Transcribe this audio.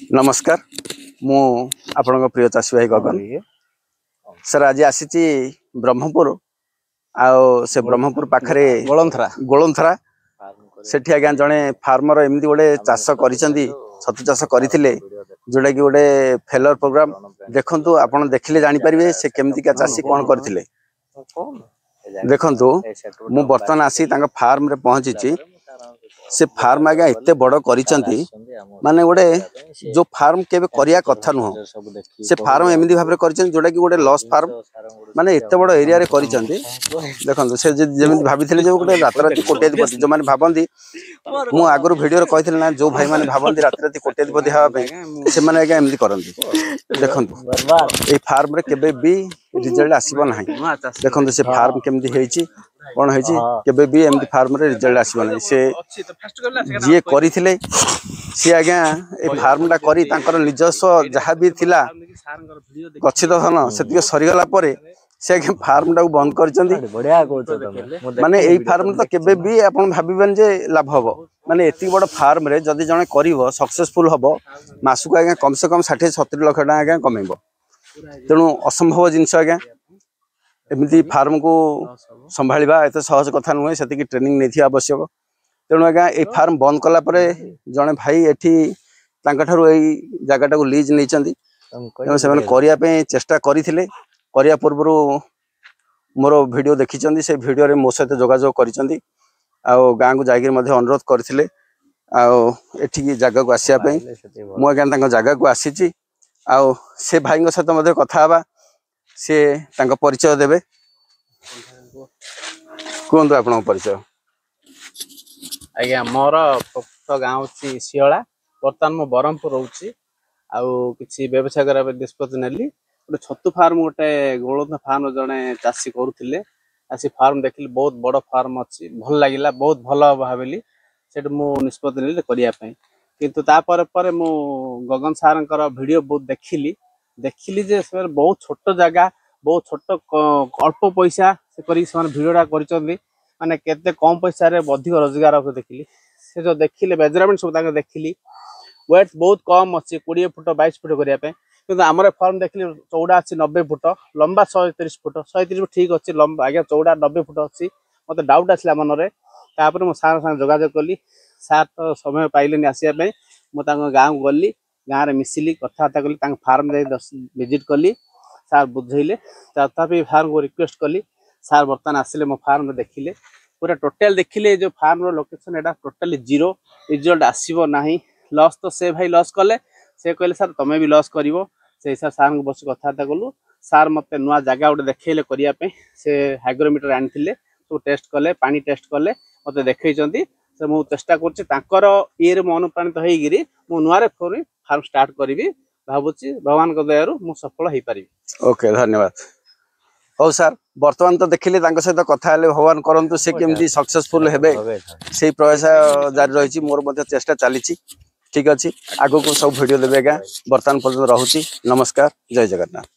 नमस्कार मु आपण प्रिय चाषी भाई गगन सर आज आसी ब्रह्मपुर से ब्रह्मपुर पाखरे गोलंथरा सेठी आज्ञा जड़े फार्मर एमती गोटे चाष कर छतु चाष करते जोटा कि गोटे फेलर प्रोग्राम देखु आपड़ देखिले जानीपारे से केमतिका चाषी कौन करते देखु मु बर्तमान आसी फार्म रे पहुंची से फार्म आज्ञा एत बड़ कर माने गोटे जो फार्म केबे करिया कथा नुह से फार्म एमती भाव में जोटा कि गोटे लॉस फार्म माने एत बड़ एरिया रे करिसेंती देखो से जेमि भाबिथिले जे गोटे रात रात कोट्याधिपति जो माने भाबंती मु आगरु वीडियो रे कहिथिले ना जो भाई माने भाबंती रात रात कोट्याधिपति हेबा पे से माने आज्ञा एमती करंती देखंतु ए फार्म रे केबे भी रिजल्ट आसीबो नाही देखंतु से फार्म केमती हेची कौन है केबे भी एमती फार्म रे रिजल्ट आसीबो नाही से जी करिथिले सी आज्ञा ए फार्म टा करी तांकर निजस्व जहाँ भी थिला गच्छित धन से सरीगला परे से आज्ञा फार्म टा बंद कर माने ए फार्म तो केबे भी आपन भाबिबन जे लाभ हबो माने एति बड़ फार्म रे जदि जने करिवो सक्सेसफुल हबो मासु आज्ञा कम से कम 60-70 लाख टाका आज्ञा कमेबो तेणु असंभव जिनस आज्ञा एमती फार्म को संभाळिबा एते सहज कथा नुहे सेति ट्रेनिंग नहीं आवश्यक तेणु आज्ञा ए फार्म बंद कला परे जने भाई एठी तांका ठारू एई जगह टाको लीज नैचंदी तेणु से करिया पे चेष्टा करिथिले करिया पूर्व मोर वीडियो देखिचंदी से वीडियो रे मो सहित जोगाजोग करिचंदी आ गाँ को जागिर मध्य अनुरोध करथिले आ एठी की जगह को आसिया पे मु आज्ञा तांका जगह को आसीची आ से भाई सहित मध्य कथा हवा से तांका परिचय देबे कोन आपन परिचय आज्ञा मोर प्रकृत गाँव हूँ शिला बर्तमान मु ब्रह्मपुर रोची आछि व्यवसाय करने निष्पत्ति नेली गोटे छतु फार्म गोटे गोलंथ फार्म जड़े चाषी करुले आसी फार्म देखिली बहुत बड़ फार्म अच्छी भल लगे बहुत भल भाविली से निष्पत्ति नेली करने किंतु तापर पर मु गगन सार वीडियो बहुत देखिली जे बहुत छोट जगह बहुत छोट अल्प पैसा से भिडटा कर माने केते कम पैसा रे अधिक रोजगार देखिली से जो देखिले मेजरमेंट सब देखिली वेट बहुत कम अच्छी 20 फुट 22 फुट करने किंतु आमर फार्म देखिली चौड़ा अच्छी 90 फुट लंबा 130 फुट 130 फुट ठीक अच्छी लंबा आगे चौड़ा 90 फुट अच्छी मत डाउट आसला मनरे तापर मो सार संग जोगाजोग कली सार तो समय पाइले आसापी मुझे गाँव गली गाँव में मिसिली कथबार्ता कली फार्म विजिट कली सार बुझेले तथापि फार्म को रिक्वेस्ट कली सार बर्तमान आसिले मो फार्म देखिले पूरा टोटल देखिले जो फार्म रो लोकेशन एटा टोटली जीरो रिजल्ट आसीबो नाही लॉस तो से भाई लॉस कले से कहले सर तमे भी लॉस करिवो से हिसाब सार को बस कथबार्ता कलु सार मते नुआ जगह गोटे देखैले करिया पे से हाइग्रोमीटर आनिथिले तो टेस्ट कले पानी टेस्ट कले मते देखैचंती से मु चेष्टा करछि तांकर ईर मो अनुप्राणित होइगिरी मु नुआरे फोरी फार्म स्टार्ट करिवि भाबुछि भगवान को दयारु मु सफल होई पारिबि। ओके धन्यवाद। हो सर बर्तमान तो देखिले सहित कथा भगवान करंतु से केमती सक्सेसफुल हेबे से प्रयास जारी रही मोर मध्य चेष्टा चली ठीक अच्छी आगो को सब वीडियो देवे बर्तमान पर्यटन रोची नमस्कार जय जगन्नाथ।